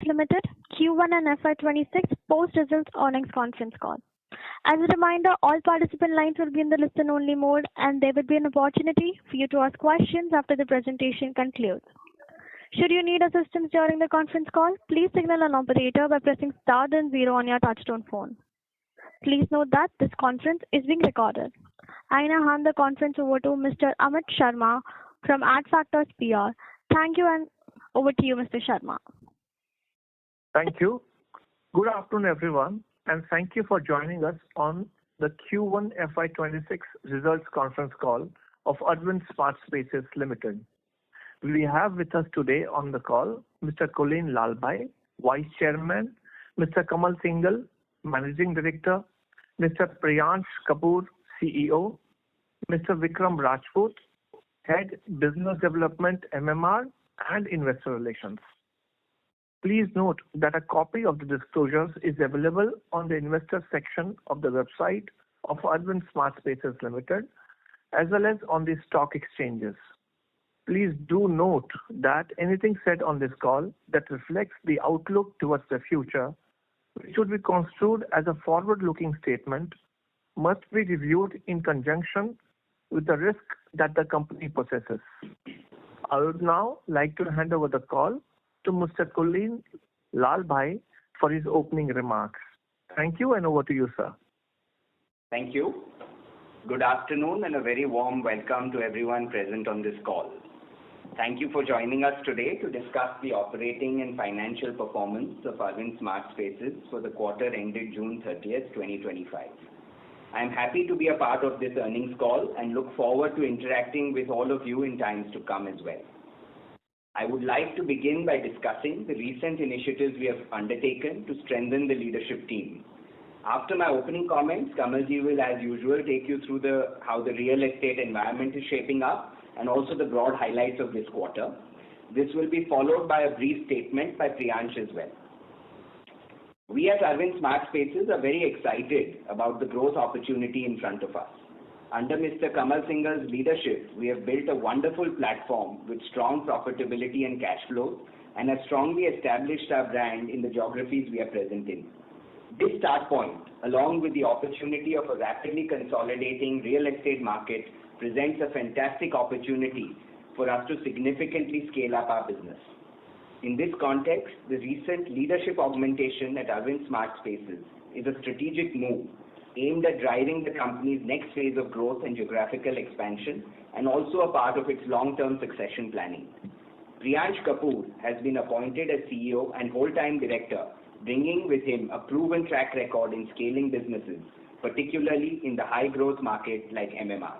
Limited Q1 and FY26 post-results earnings conference call. As a reminder, all participant lines will be in the listen-only mode, and there will be an opportunity for you to ask questions after the presentation concludes. Should you need assistance during the conference call, please signal an operator by pressing star then zero on your touchtone phone. Please note that this conference is being recorded. I now hand the conference over to Mr. Amit Sharma from Adfactors PR. Thank you, and over to you, Mr. Sharma. Thank you. Good afternoon, everyone, and thank you for joining us on the Q1FY26 results conference call of Arvind SmartSpaces Limited. We have with us today on the call Mr. Kulin Lalbhai, Vice Chairman, Mr. Kamal Singhal, Managing Director, Mr. Priyansh Kapoor, CEO, Mr. Vikram Rajput, Head Business Development, MMR, and Investor Relations. Please note that a copy of the disclosures is available on the investor section of the website of Arvind SmartSpaces Limited, as well as on the stock exchanges. Please do note that anything said on this call that reflects the outlook towards the future, which should be construed as a forward-looking statement, must be reviewed in conjunction with the risk that the company possesses. I would now like to hand over the call to Mr. Kulin Lalbhai for his opening remarks. Thank you, and over to you, sir. Thank you. Good afternoon and a very warm welcome to everyone present on this call. Thank you for joining us today to discuss the operating and financial performance of Arvind SmartSpaces for the quarter ended June 30th, 2025. I am happy to be a part of this earnings call and look forward to interacting with all of you in times to come as well. I would like to begin by discussing the recent initiatives we have undertaken to strengthen the leadership team. After my opening comments, Kamalji will, as usual, take you through how the real estate environment is shaping up and also the broad highlights of this quarter. This will be followed by a brief statement by Priyansh as well. We at Arvind SmartSpaces are very excited about the growth opportunity in front of us. Under Mr. Kamal Singhal's leadership, we have built a wonderful platform with strong profitability and cash flow and have strongly established our brand in the geographies we are present in. This start point, along with the opportunity of a rapidly consolidating real estate market, presents a fantastic opportunity for us to significantly scale up our business. In this context, the recent leadership augmentation at Arvind SmartSpaces is a strategic move aimed at driving the company's next phase of growth and geographical expansion, and also a part of its long-term succession planning. Priyansh Kapoor has been appointed as CEO and whole-time director, bringing with him a proven track record in scaling businesses, particularly in the high-growth market like MMR.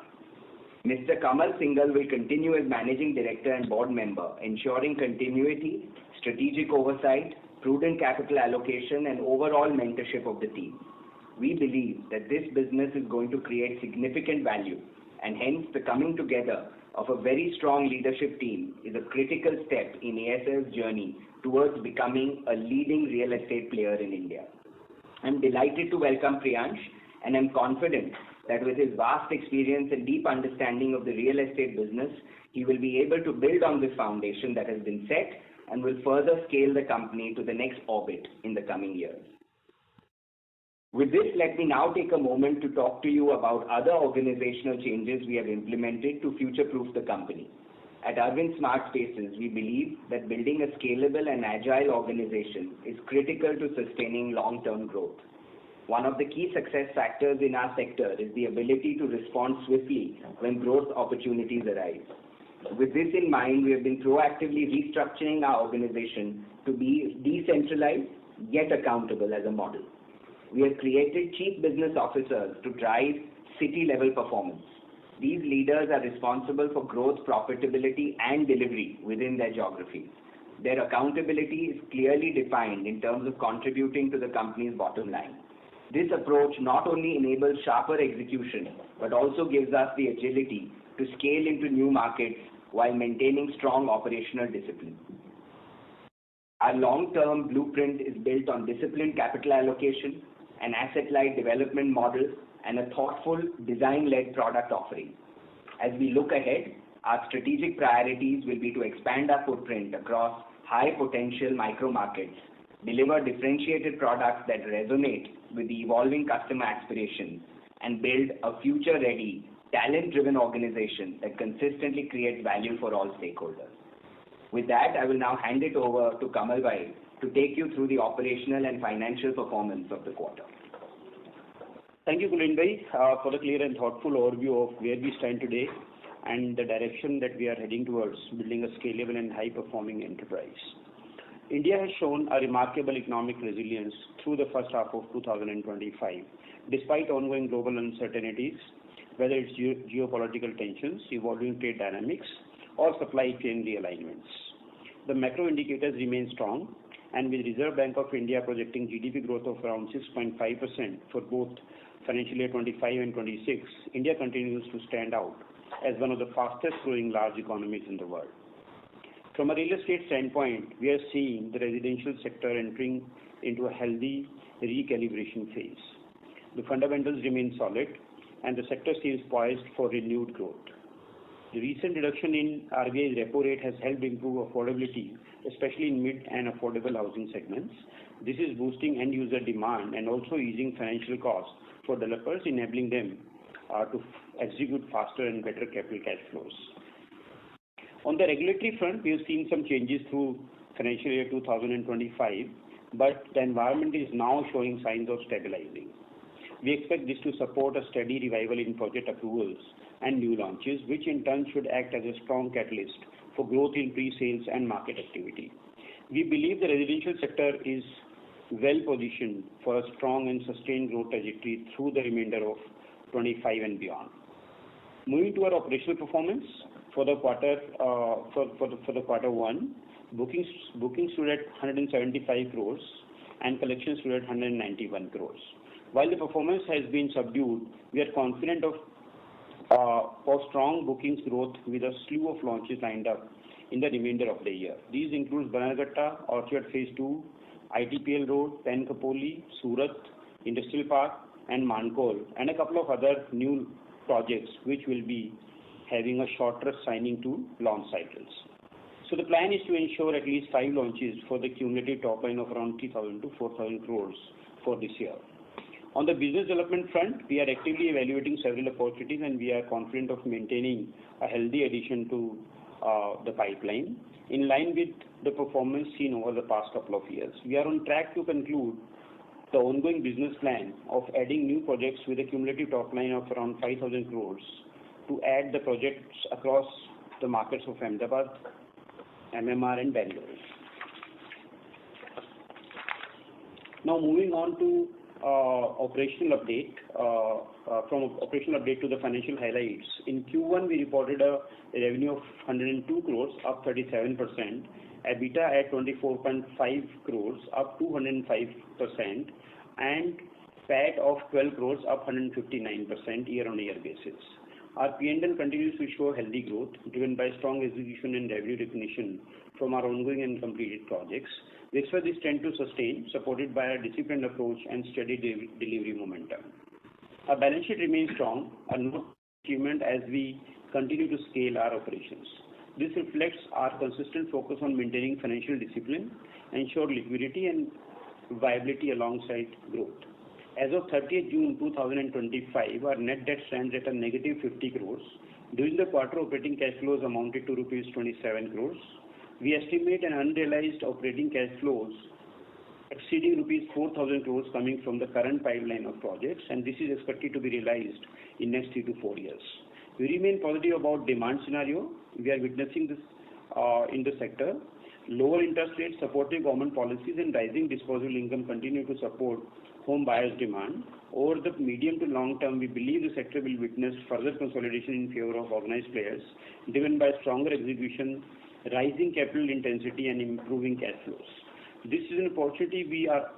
Mr. Kamal Singhal will continue as Managing Director and Board Member, ensuring continuity, strategic oversight, prudent capital allocation, and overall mentorship of the team. We believe that this business is going to create significant value, and hence the coming together of a very strong leadership team is a critical step in ASL's journey towards becoming a leading real estate player in India. I'm delighted to welcome Priyansh, and I'm confident that with his vast experience and deep understanding of the real estate business, he will be able to build on this foundation that has been set and will further scale the company to the next orbit in the coming years. With this, let me now take a moment to talk to you about other organizational changes we have implemented to future-proof the company. At Arvind SmartSpaces, we believe that building a scalable and agile organization is critical to sustaining long-term growth. One of the key success factors in our sector is the ability to respond swiftly when growth opportunities arise. With this in mind, we have been proactively restructuring our organization to be decentralized yet accountable as a model. We have created chief business officers to drive city-level performance. These leaders are responsible for growth, profitability, and delivery within their geographies. Their accountability is clearly defined in terms of contributing to the company's bottom line. This approach not only enables sharper execution, but also gives us the agility to scale into new markets while maintaining strong operational discipline. Our long-term blueprint is built on disciplined capital allocation, an asset-light development model, and a thoughtful design-led product offering. As we look ahead, our strategic priorities will be to expand our footprint across high potential micro markets, deliver differentiated products that resonate with the evolving customer aspirations, and build a future-ready, talent-driven organization that consistently creates value for all stakeholders. With that, I will now hand it over to Kamal Bhai to take you through the operational and financial performance of the quarter. Thank you, Kulin Bhai, for the clear and thoughtful overview of where we stand today and the direction that we are heading towards building a scalable and high-performing enterprise. India has shown a remarkable economic resilience through the first half of 2025, despite ongoing global uncertainties, whether it's geopolitical tensions, evolving trade dynamics, or supply chain realignments. The macro indicators remain strong, and with Reserve Bank of India projecting GDP growth of around 6.5% for both financial year 25 and 26, India continues to stand out as one of the fastest growing large economies in the world. From a real estate standpoint, we are seeing the residential sector entering into a healthy recalibration phase. The fundamentals remain solid, and the sector seems poised for renewed growth. The recent reduction in RBI's repo rate has helped improve affordability, especially in mid and affordable housing segments. This is boosting end user demand and also easing financial costs for developers, enabling them to execute faster and better capital cash flows. On the regulatory front, we have seen some changes through financial year 2025, but the environment is now showing signs of stabilizing. We expect this to support a steady revival in project approvals and new launches, which in turn should act as a strong catalyst for growth in pre-sales and market activity. We believe the residential sector is well positioned for a strong and sustained growth trajectory through the remainder of 25 and beyond. Moving to our operational performance for the quarter one, bookings stood at 175 crores and collections stood at 191 crores. While the performance has been subdued, we are confident of strong bookings growth with a slew of launches lined up in the remainder of the year. These include Bannerghatta, Orchard Phase 2, ITPL Road, Pen Kapoli, Surat, Industrial Park, and Mankol, and a couple of other new projects which will be having a shorter signing to launch cycles. So the plan is to ensure at least 5 launches for the cumulative top line of around 3,000 to 4,000 crores for this year. On the business development front, we are actively evaluating several opportunities, and we are confident of maintaining a healthy addition to the pipeline in line with the performance seen over the past couple of years. We are on track to conclude the ongoing business plan of adding new projects with a cumulative top line of around 5,000 crores to add the projects across the markets of Ahmedabad, MMR, and Bangalore. Now moving on to operational update, from operational update to the financial highlights. In Q1, we reported a revenue of 102 crores, up 37%, EBITDA at 24.5 crores, up 205%, and PAT of 12 crores, up 159% year-on-year basis. Our P&L continues to show healthy growth, driven by strong execution and revenue recognition from our ongoing and completed projects. We expect this trend to sustain, supported by a disciplined approach and steady delivery momentum. Our balance sheet remains strong, a note achievement as we continue to scale our operations. This reflects our consistent focus on maintaining financial discipline, ensure liquidity and viability alongside growth. As of 30th June 2025, our net debt stands at a negative 50 crores. During the quarter, operating cash flows amounted to rupees 27 crores. We estimate an unrealized operating cash flows exceeding rupees 4,000 crores coming from the current pipeline of projects, and this is expected to be realized in next 3 to 4 years. We remain positive about demand scenario. We are witnessing this in the sector. Lower interest rates, supportive government policies, and rising disposable income continue to support home buyers' demand. Over the medium to long term, we believe the sector will witness further consolidation in favor of organized players, driven by stronger execution, rising capital intensity, and improving cash flows. This is an opportunity we are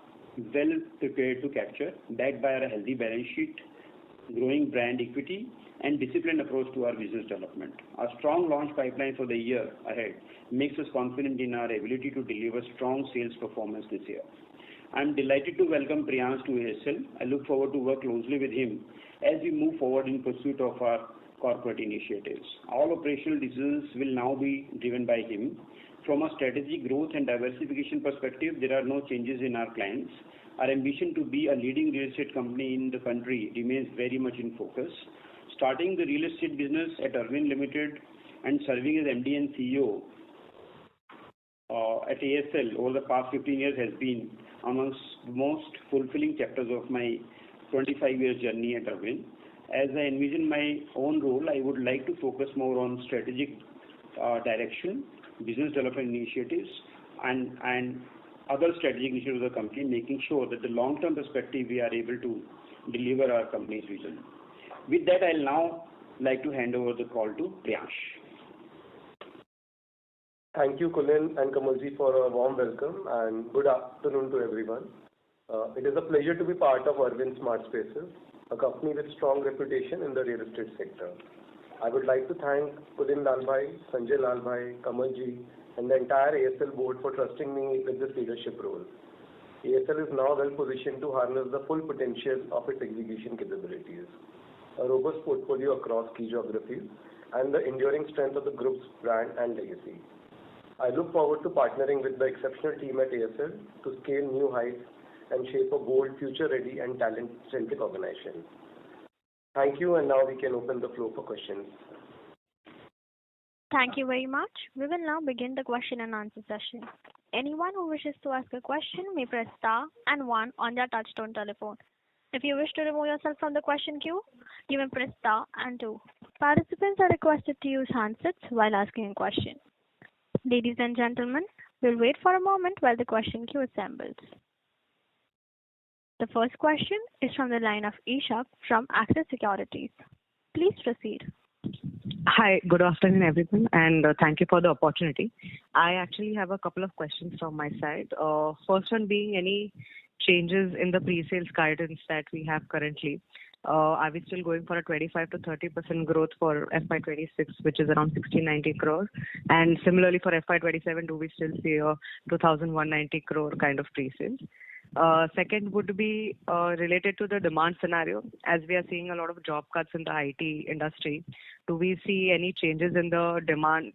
well prepared to capture, backed by a healthy balance sheet, growing brand equity, and disciplined approach to our business development. Our strong launch pipeline for the year ahead makes us confident in our ability to deliver strong sales performance this year. I am delighted to welcome Priyans to ASL. I look forward to work closely with him as we move forward in pursuit of our corporate initiatives. All operational decisions will now be driven by him. From a strategic growth and diversification perspective, there are no changes in our plans. Our ambition to be a leading real estate company in the country remains very much in focus. Starting the real estate business at Arvind Limited and serving as MD and CEO at ASL over the past 15 years has been amongst the most fulfilling chapters of my 25 years journey at Arvind. As I envision my own role, I would like to focus more on strategic direction, business development initiatives, and other strategic initiatives of the company, making sure that the long-term perspective we are able to deliver our company's vision. With that, I'll now like to hand over the call to Priyansh. Thank you, Kulin and Kamalji, for a warm welcome and good afternoon to everyone. It is a pleasure to be part of Arvind SmartSpaces, a company with strong reputation in the real estate sector. I would like to thank Kulin Lalbhai, Sanjay Lalbhai, Kamalji, and the entire ASL board for trusting me with this leadership role. ASL is now well positioned to harness the full potential of its execution capabilities, a robust portfolio across key geographies, and the enduring strength of the group's brand and legacy. I look forward to partnering with the exceptional team at ASL to scale new heights and shape a bold, future-ready and talent-centric organization. Thank you, and now we can open the floor for questions. Thank you very much. We will now begin the question and answer session. Anyone who wishes to ask a question may press star and 1 on their touchtone telephone. If you wish to remove yourself from the question queue, you may press star and 2. Participants are requested to use handsets while asking a question. Ladies and gentlemen, we'll wait for a moment while the question queue assembles. The first question is from the line of Ishak from Axis Securities. Please proceed. Hi, good afternoon everyone, and thank you for the opportunity. I actually have a couple of questions from my side. First one being any changes in the pre-sales guidance that we have currently. Are we still going for a 25 to 30% growth for FY26, which is around 1690 crore? And similarly for FY27, do we still see a 2190 crore kind of pre-sales? Second would be related to the demand scenario. As we are seeing a lot of job cuts in the IT industry, do we see any changes in the demand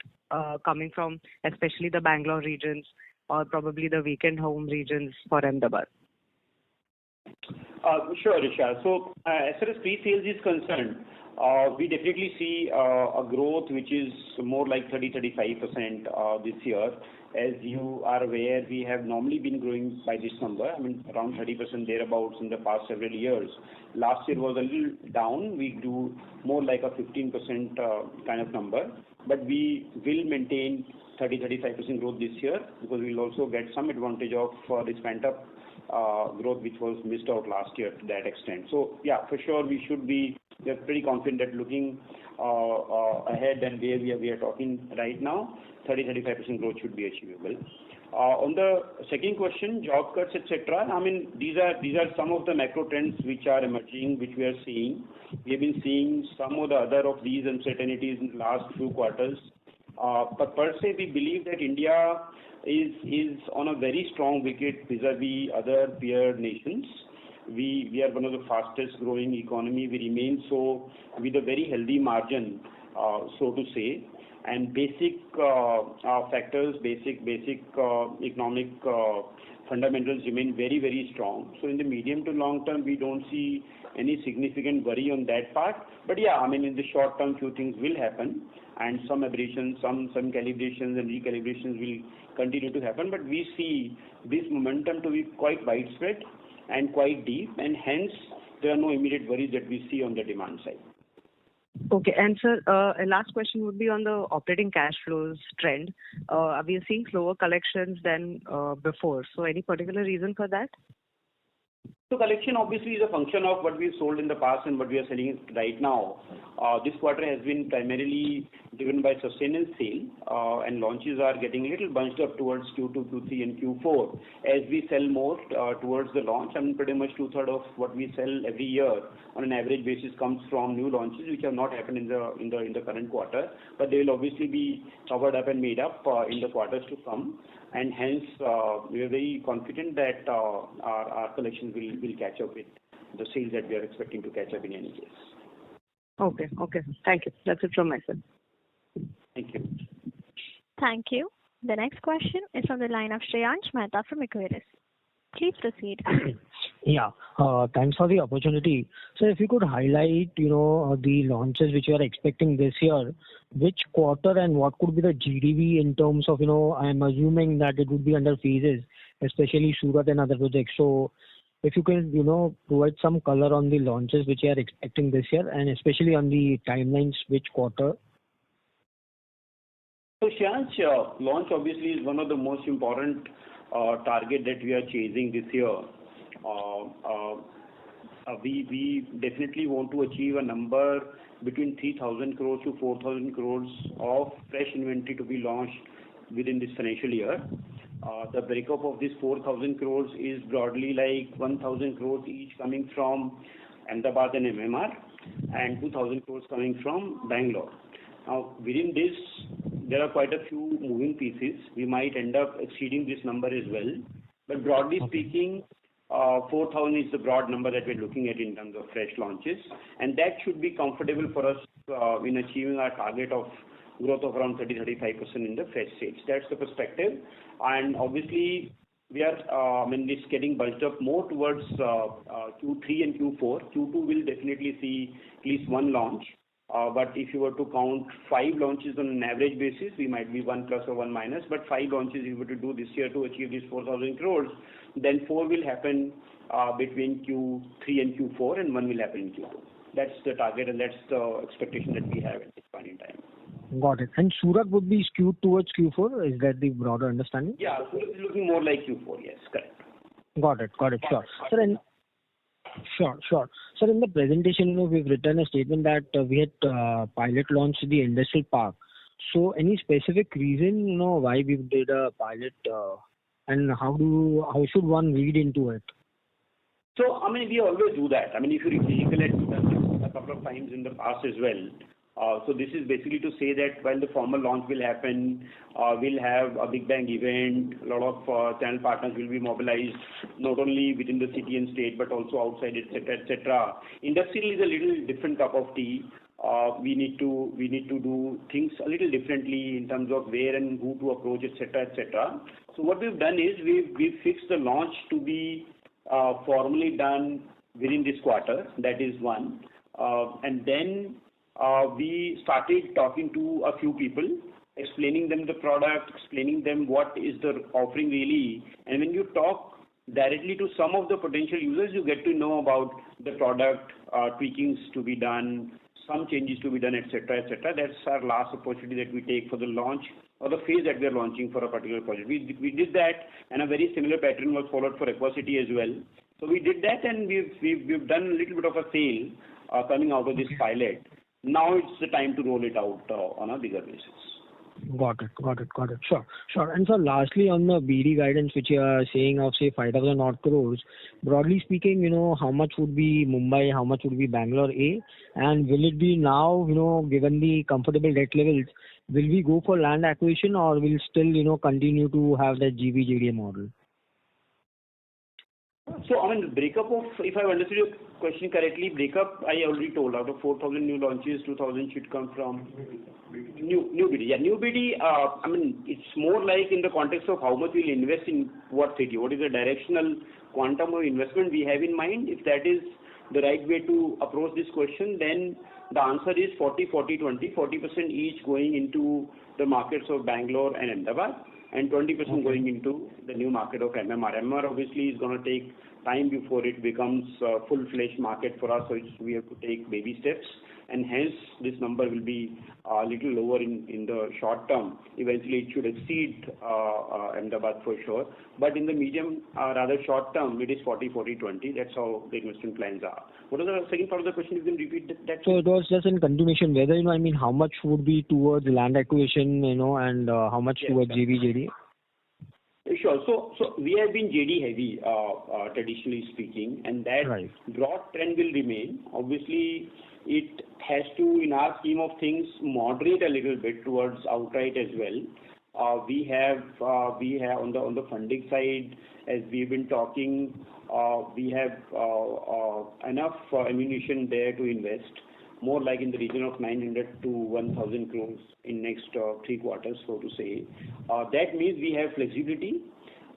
coming from especially the Bangalore regions or probably the weekend home regions for Ahmedabad? Sure, Risha. So as far as pre-sales is concerned, we definitely see a growth which is more like 30-35% this year. As you are aware, we have normally been growing by this number, around 30% thereabouts in the past several years. Last year was a little down. We grew more like a 15% kind of number, but we will maintain 30-35% growth this year because we will also get some advantage of this pent-up growth which was missed out last year to that extent. So yeah, for sure we are pretty confident that looking ahead and where we are talking right now, 30-35% growth should be achievable. On the second question, job cuts, etc. These are some of the macro trends which are emerging, which we are seeing. We have been seeing some of the other of these uncertainties in the last few quarters. But per se, we believe that India is on a very strong wicket vis-a-vis other peer nations. We are one of the fastest growing economy. We remain so with a very healthy margin, so to say. And basic factors, basic economic fundamentals remain very, very strong. So in the medium to long term, we don't see any significant worry on that part. But yeah, in the short term, few things will happen, and some aberrations, some calibrations and recalibrations will continue to happen. But we see this momentum to be quite widespread and quite deep, and hence there are no immediate worries that we see on the demand side. Okay, and sir, a last question would be on the operating cash flows trend. Are we seeing slower collections than before? So any particular reason for that? So collection obviously is a function of what we've sold in the past and what we are selling right now. This quarter has been primarily driven by sustenance sale, and launches are getting a little bunched up towards Q2, Q3 and Q4. As we sell more towards the launch, pretty much 2/3 of what we sell every year on an average basis comes from new launches which have not happened in the current quarter, but they will obviously be covered up and made up in the quarters to come. And hence, we are very confident that our collections will catch up with the sales that we are expecting to catch up in any case. Okay. Thank you. That's it from my side. Thank you. Thank you. The next question is from the line of Shreyansh Mehta from Equirus. Please proceed. Yeah, thanks for the opportunity. So if you could highlight, the launches which you are expecting this year, which quarter and what could be the GDV in terms of, I'm assuming that it would be under phases, especially Surat and other projects. So if you can, provide some color on the launches which you are expecting this year and especially on the timelines, which quarter. So Shreyansh, launch obviously is one of the most important target that we are chasing this year. We definitely want to achieve a number between 3,000 crores to 4,000 crores of fresh inventory to be launched within this financial year. The breakup of this 4,000 crores is broadly like 1,000 crores each coming from Ahmedabad and MMR and 2,000 crores coming from Bangalore. Now, within this, there are quite a few moving pieces. We might end up exceeding this number as well. But broadly speaking, 4,000 is the broad number that we're looking at in terms of fresh launches. And that should be comfortable for us in achieving our target of growth of around 30-35% in the fresh sales. That's the perspective. And obviously, we are, it's getting bunched up more towards Q3 and Q4. Q2 will definitely see at least one launch. But if you were to count 5 launches on an average basis, we might be 1 plus or 1 minus. But 5 launches if you were to do this year to achieve these 4,000 crores, then 4 will happen between Q3 and Q4, and 1 will happen in Q2. That's the target, and that's the expectation that we have at this point in time. Got it. And Surat would be skewed towards Q4. Is that the broader understanding? Yeah, Surat is looking more like Q4. Yes, correct. Got it. Sure. Sure. Sir, in the presentation, we've written a statement that we had pilot launched the industrial park. So, any specific reason, why we did a pilot, and how should one read into it? So, we always do that. If you recollect, we've done this a couple of times in the past as well. So this is basically to say that while the formal launch will happen, we'll have a big bang event, a lot of channel partners will be mobilized, not only within the city and state, but also outside, etc., etc. Industrial is a little different cup of tea. We need to do things a little differently in terms of where and who to approach, etc., etc. So what we've done is we've fixed the launch to be formally done within this quarter. That is one. And then we started talking to a few people, explaining them the product, explaining them what is the offering really. And when you talk directly to some of the potential users, you get to know about the product, tweakings to be done, some changes to be done, etc., etc. That's our last opportunity that we take for the launch or the phase that we are launching for a particular project. We did that, and a very similar pattern was followed for Aquacity as well. So we did that, and we've done a little bit of a sale coming out of this pilot. Now it's the time to roll it out on a bigger basis. Got it. Sure. And so lastly, on the BD guidance, which you are saying of, say, 5,000 odd crores, broadly speaking, how much would be Mumbai, how much would be Bangalore A? And will it be now, given the comfortable debt levels, will we go for land acquisition or will still, continue to have that GVJDA model? So, the breakup of, if I understood your question correctly, I already told, out of 4,000 new launches, 2,000 should come from new BD. Yeah, new BD, it's more like in the context of how much we'll invest in what city, what is the directional quantum of investment we have in mind. If that is the right way to approach this question, then the answer is 40-40-20, 40% each going into the markets of Bangalore and Ahmedabad, and 20% going into the new market of MMR. MMR obviously is going to take time before it becomes a full-fledged market for us, so we have to take baby steps, and hence this number will be a little lower in the short term. Eventually it should exceed Ahmedabad for sure, but in the medium, rather short term, it is 40-40-20. That's how the investment plans are. What was the second part of the question? You can repeat that. So it was just in continuation, whether, how much would be towards land acquisition, and how much towards GVJD? Sure. So we have been JD heavy, traditionally speaking, and that broad trend will remain. Obviously, it has to, in our scheme of things, moderate a little bit towards outright as well. We have on the funding side, as we've been talking, we have enough ammunition there to invest. more like in the region of 900 to 1,000 crores in next 3 quarters, so to say. That means we have flexibility.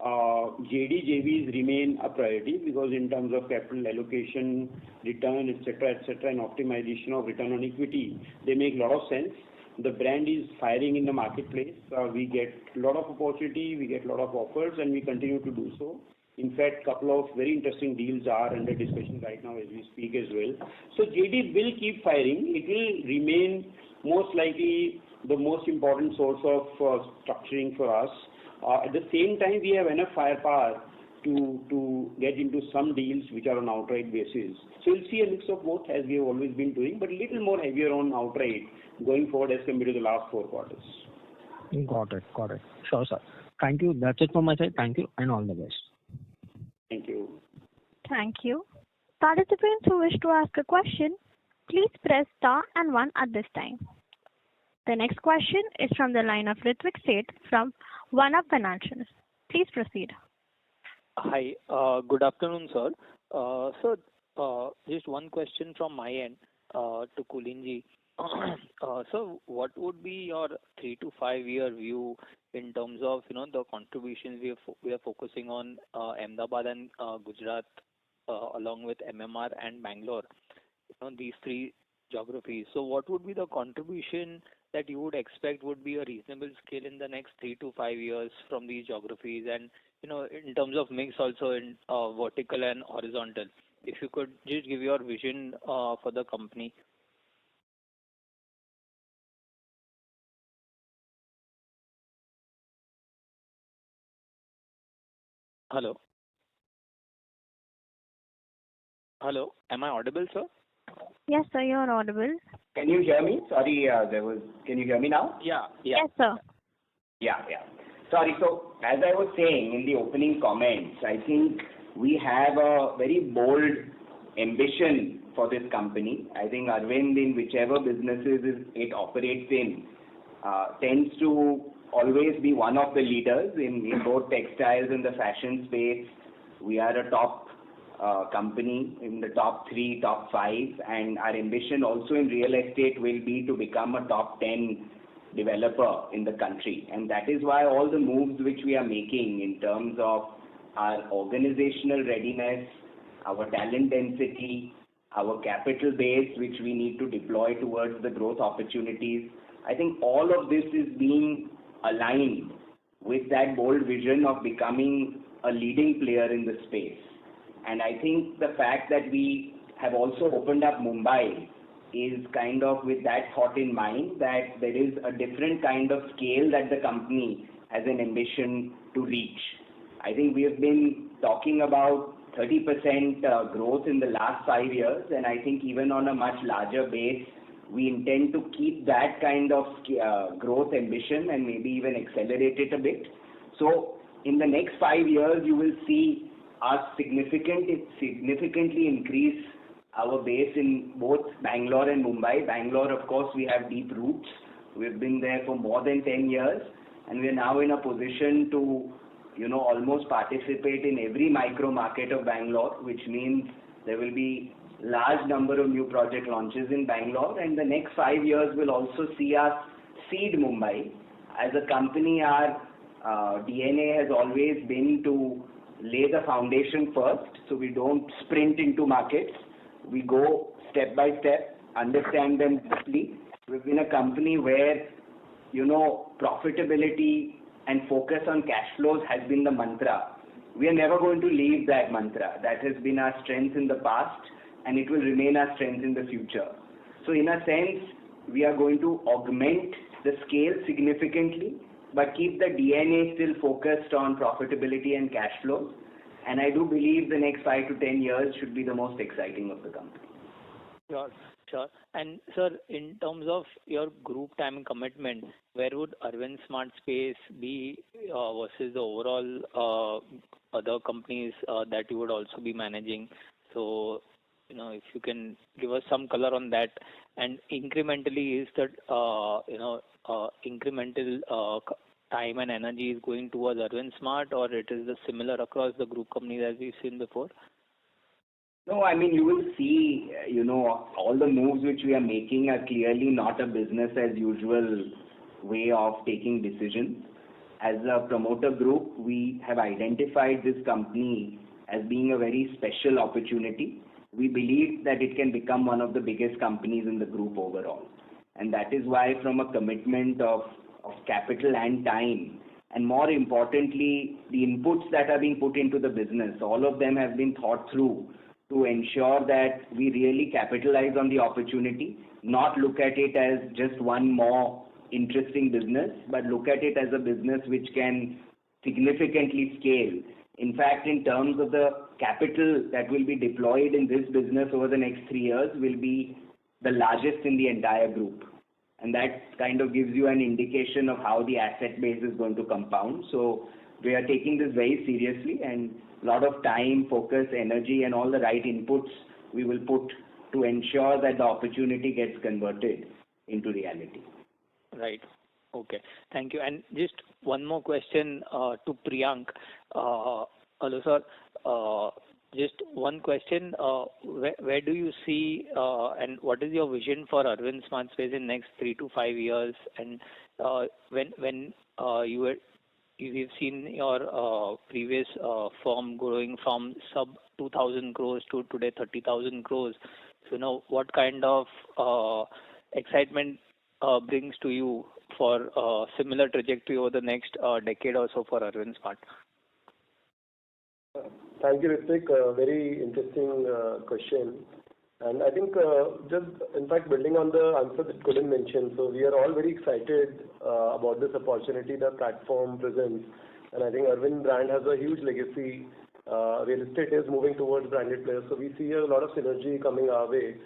JVs remain a priority because in terms of capital allocation, return, etc., and optimization of return on equity, they make a lot of sense. The brand is firing in the marketplace. We get a lot of opportunity, we get a lot of offers, and we continue to do so. In fact, couple of very interesting deals are under discussion right now as we speak as well. So JD will keep firing. It will remain most likely the most important source of structuring for us. At the same time, we have enough firepower to get into some deals which are on outright basis. So we'll see a mix of both as we have always been doing, but a little more heavier on outright going forward as compared to the last 4 quarters. Got it. Sure, sir. Thank you. That's it from my side. Thank you and all the best. Thank you. Thank you. Participants who wish to ask a question, please press star and 1 at this time. The next question is from the line of Ritvik Seth from Q1 Financials. Please proceed. Hi. Good afternoon, sir. Just one question from my end to Kulinji. So what would be your 3 to 5 year view in terms of the contributions we are focusing on Ahmedabad and Gujarat along with MMR and Bangalore, these 3 geographies. So what would be the contribution that you would expect would be a reasonable scale in the next 3 to 5 years from these geographies, and in terms of mix also in vertical and horizontal? If you could just give your vision for the company. Hello. Am I audible, sir? Yes, sir, you are audible. Can you hear me? Sorry, Can you hear me now? Yeah. Yes, sir. Yeah. Sorry. So as I was saying in the opening comments, I think we have a very bold ambition for this company. I think Arvind, in whichever businesses it operates in, tends to always be one of the leaders in both textiles and the fashion space. We are a top company in the top 3, top 5, and our ambition also in real estate will be to become a top 10 developer in the country. And that is why all the moves which we are making in terms of our organizational readiness, our talent density, our capital base which we need to deploy towards the growth opportunities, I think all of this is being aligned with that bold vision of becoming a leading player in the space. And I think the fact that we have also opened up Mumbai is kind of with that thought in mind, that there is a different kind of scale that the company has an ambition to reach. I think we have been talking about 30% growth in the last 5 years, and I think even on a much larger base, we intend to keep that kind of growth ambition and maybe even accelerate it a bit. So in the next 5 years, you will see us significantly increase our base in both Bangalore and Mumbai. Bangalore, of course, we have deep roots. We've been there for more than 10 years, and we are now in a position to, almost participate in every micro market of Bangalore, which means there will be large number of new project launches in Bangalore, and the next 5 years will also see us seed Mumbai. As a company, our DNA has always been to lay the foundation first, so we don't sprint into markets. We go step by step, understand them deeply. We've been a company where, profitability and focus on cash flows has been the mantra. We are never going to leave that mantra. That has been our strength in the past, and it will remain our strength in the future. So in a sense, we are going to augment the scale significantly, but keep the DNA still focused on profitability and cash flows. And I do believe the next 5 to 10 years should be the most exciting of the company. Sure. And sir, in terms of your group time commitment, where would Arvind SmartSpace be versus the overall other companies that you would also be managing? So, if you can give us some color on that. And incrementally, is that incremental time and energy is going towards Arvind Smart, or it is the similar across the group companies as we've seen before? No, I mean, you will see, all the moves which we are making are clearly not a business as usual way of taking decisions. As a promoter group, we have identified this company as being a very special opportunity. We believe that it can become one of the biggest companies in the group overall. And that is why, from a commitment of capital and time, and more importantly, the inputs that are being put into the business, all of them have been thought through to ensure that we really capitalize on the opportunity, not look at it as just one more interesting business, but look at it as a business which can significantly scale. In fact, in terms of the capital that will be deployed in this business over the next 3 years will be the largest in the entire group. And that kind of gives you an indication of how the asset base is going to compound. So we are taking this very seriously, and a lot of time, focus, energy, and all the right inputs we will put to ensure that the opportunity gets converted into reality. Right. Okay. Thank you. And just one more question to Priyank. Hello, sir. Just one question. Where do you see and what is your vision for Arvind SmartSpaces in next 3 to 5 years? And when you've seen your previous firm growing from sub 2,000 crores to today 30,000 crores. So what kind of excitement brings to you for similar trajectory over the next decade or so for Arvind Smart? Thank you, Ritik. Very interesting question. And I think just, in fact, building on the answer that Kulin mentioned, so we are all very excited about this opportunity the platform presents. And I think Arvind brand has a huge legacy. Real estate is moving towards branded players, so we see a lot of synergy coming our way.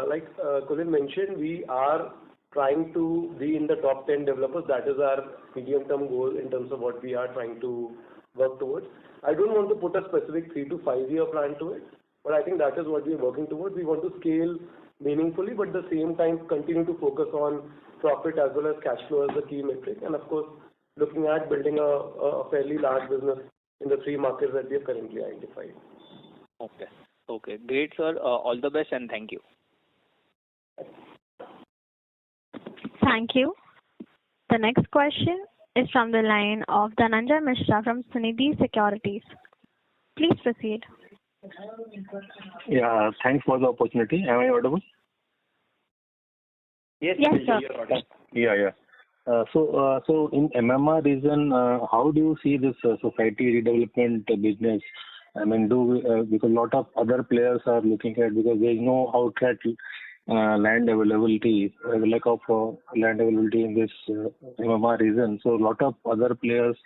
Like Kulin mentioned, we are trying to be in the top 10 developers. That is our medium-term goal in terms of what we are trying to work towards. I don't want to put a specific 3 to 5 year plan to it, but I think that is what we are working towards. We want to scale meaningfully, but at the same time continue to focus on profit as well as cash flow as the key metric, and of course looking at building a fairly large business in the 3 markets that we have currently identified. Okay. Great, sir. All the best and thank you. Thank you. The next question is from the line of Dhananjay Mishra from Sunidhi Securities. Please proceed. Yeah, thanks for the opportunity. Am I audible? Yes, sir. You're audible. Yeah. So in MMR region, how do you see this society redevelopment business? I mean, because a lot of other players are looking at, because there is no outright land availability, lack of land availability in this MMR region. So a lot of other players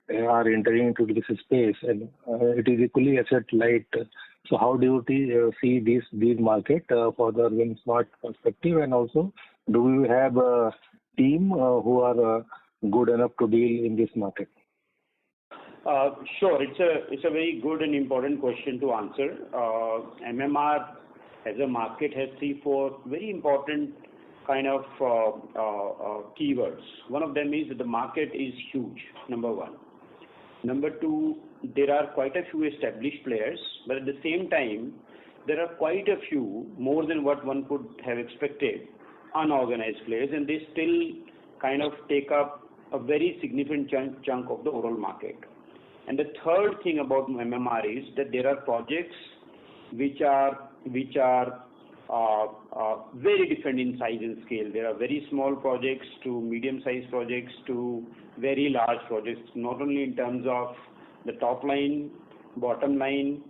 are entering into this space, and it is equally asset light. So how do you see these market for the Arvind Smart perspective, and also do we have a team who are good enough to deal in this market? Sure, it's a very good and important question to answer. MMR as a market has 3-4 very important kind of keywords. One of them is that the market is huge, number one. Number two, there are quite a few established players, but at the same time, there are quite a few, more than what one could have expected, unorganized players, and they still kind of take up a very significant chunk of the overall market. And the third thing about MMR is that there are projects which are very different in size and scale. There are very small projects to medium-sized projects to very large projects, not only in terms of the top line, bottom line,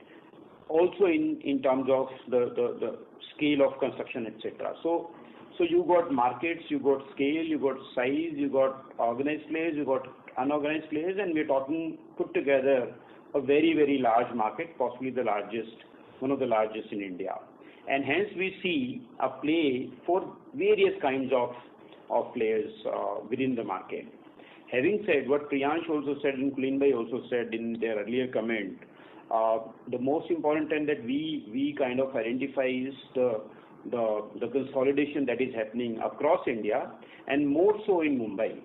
also in terms of the scale of construction, etc. So you got markets, you got scale, you got size, you got organized players, you got unorganized players, and we're talking put together a very, very large market, possibly the largest, one of the largest in India. And hence we see a play for various kinds of players within the market. Having said what Priyansh also said and Kulin Bhai also said in their earlier comment, the most important thing that we kind of identify is the consolidation that is happening across India, and more so in Mumbai.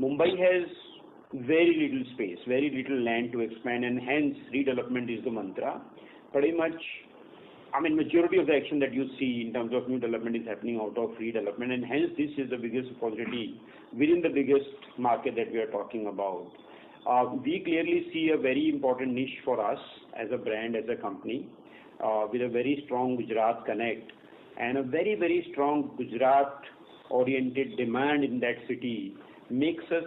Mumbai has very little space, very little land to expand, and hence redevelopment is the mantra. Pretty much majority of the action that you see in terms of new development is happening out of redevelopment, and hence this is the biggest opportunity within the biggest market that we are talking about. We clearly see a very important niche for us as a brand, as a company, with a very strong Gujarat connect and a very, very strong Gujarat-oriented demand in that city makes us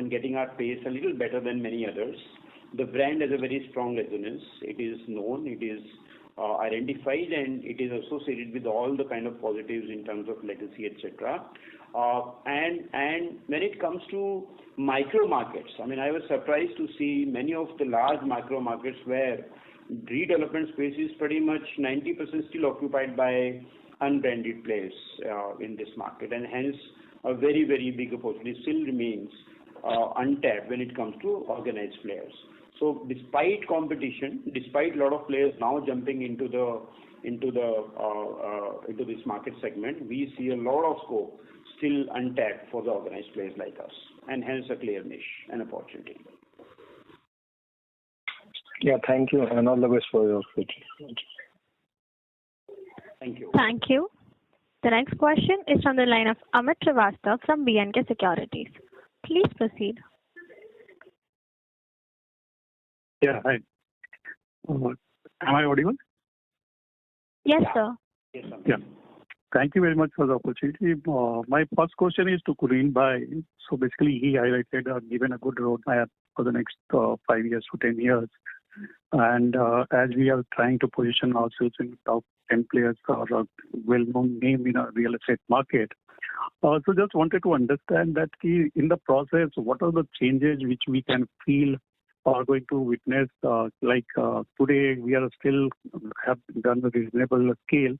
getting our pace a little better than many others. The brand has a very strong resonance. It is known, it is identified, and it is associated with all the kind of positives in terms of legacy, etc. And when it comes to micro markets, I was surprised to see many of the large micro markets where redevelopment space is pretty much 90% still occupied by unbranded players in this market, and hence a very, very big opportunity still remains untapped when it comes to organized players. So despite competition, despite a lot of players now jumping into this market segment, we see a lot of scope still untapped for the organized players like us, and hence a clear niche and opportunity. Yeah, thank you, and all the best for your future. Thank you. Thank you. The next question is from the line of Amit Srivastava from B&K Securities. Please proceed. Yeah, hi. Am I audible? Yes, sir. Yes, sir. Yeah. Thank you very much for the opportunity. My first question is to Kulin Bhai. So basically, he highlighted given a good roadmap for the next 5 years to 10 years. And as we are trying to position ourselves in top 10 players or a well-known name in a real estate market, so just wanted to understand that in the process, what are the changes which we can feel are going to witness? Today, we are still have done a reasonable scale,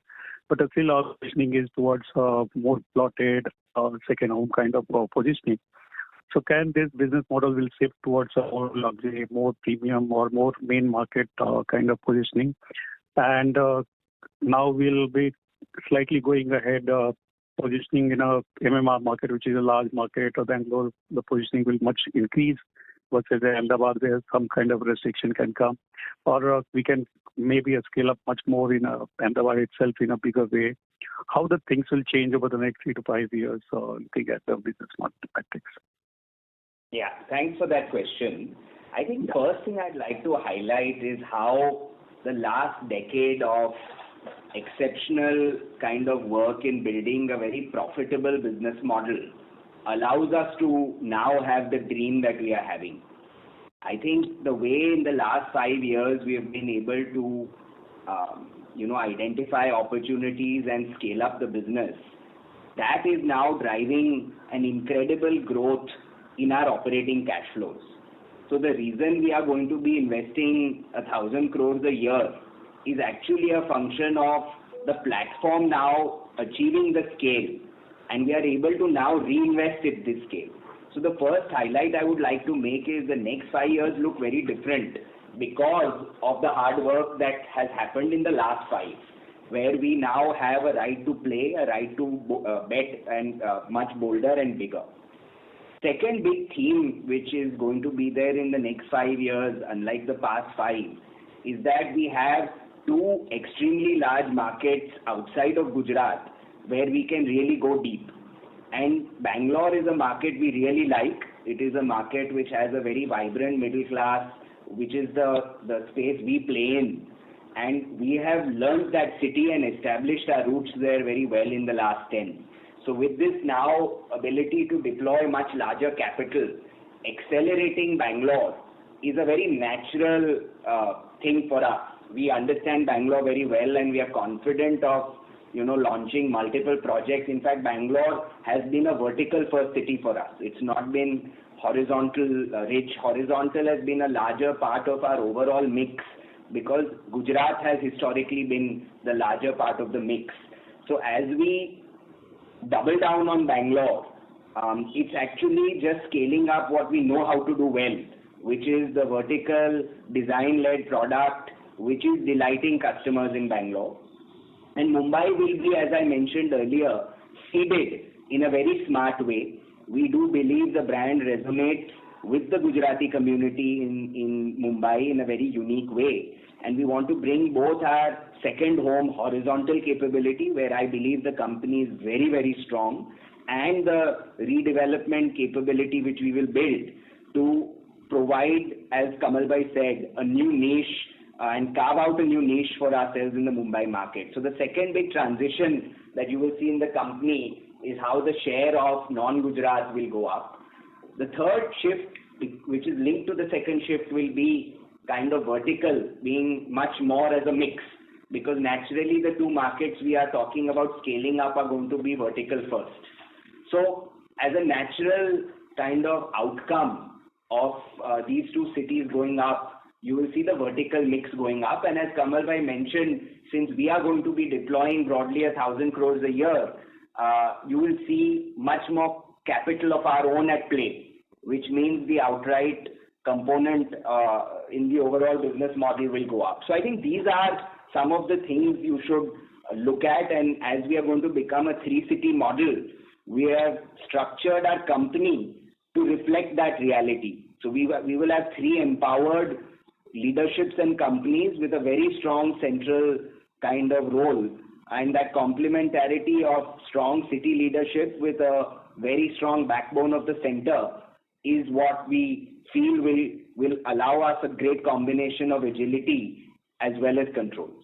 but still our positioning is towards more plotted second home kind of positioning. So can this business model will shift towards a more luxury, more premium, or more main market kind of positioning? And now we'll be slightly going ahead positioning in a MMR market, which is a large market, or Bangalore, the positioning will much increase versus Ahmedabad, where some kind of restriction can come. Or we can maybe scale up much more in Ahmedabad itself in a bigger way. How the things will change over the next 3 to 5 years looking at the business metrics? Yeah, thanks for that question. I think the first thing I'd like to highlight is how the last decade of exceptional kind of work in building a very profitable business model allows us to now have the dream that we are having. I think the way in the last 5 years we have been able to, identify opportunities and scale up the business, that is now driving an incredible growth in our operating cash flows. So the reason we are going to be investing 1,000 crores a year is actually a function of the platform now achieving the scale, and we are able to now reinvest at this scale. So the first highlight I would like to make is the next 5 years look very different because of the hard work that has happened in the last 5, where we now have a right to play, a right to bet, and much bolder and bigger. Second big theme, which is going to be there in the next 5 years, unlike the past 5, is that we have 2 extremely large markets outside of Gujarat where we can really go deep. And Bangalore is a market we really like. It is a market which has a very vibrant middle class, which is the space we play in. And we have learned that city and established our roots there very well in the last 10. So with this now ability to deploy much larger capital, accelerating Bangalore is a very natural thing for us. We understand Bangalore very well, and we are confident of launching multiple projects. In fact, Bangalore has been a vertical first city for us. It's not been horizontal rich. Horizontal has been a larger part of our overall mix because Gujarat has historically been the larger part of the mix. So as we double down on Bangalore, it's actually just scaling up what we know how to do well, which is the vertical design-led product, which is delighting customers in Bangalore. And Mumbai will be, as I mentioned earlier, seeded in a very smart way. We do believe the brand resonates with the Gujarati community in Mumbai in a very unique way. and we want to bring both our second home horizontal capability, where I believe the company is very, very strong, and the redevelopment capability which we will build to provide, as Kamalbhai said, a new niche and carve out a new niche for ourselves in the Mumbai market. So the second big transition that you will see in the company is how the share of non-Gujarat will go up. The third shift, which is linked to the second shift, will be kind of vertical, being much more as a mix, because naturally the two markets we are talking about scaling up are going to be vertical first. So as a natural kind of outcome of these two cities going up, you will see the vertical mix going up. And as Kamalbhai mentioned, since we are going to be deploying broadly 1,000 crores a year, you will see much more capital of our own at play, which means the outright component in the overall business model will go up. So I think these are some of the things you should look at. And as we are going to become a 3-city model, we have structured our company to reflect that reality. So we will have 3 empowered leaderships and companies with a very strong central kind of role, and that complementarity of strong city leadership with a very strong backbone of the center is what we feel will allow us a great combination of agility as well as controls.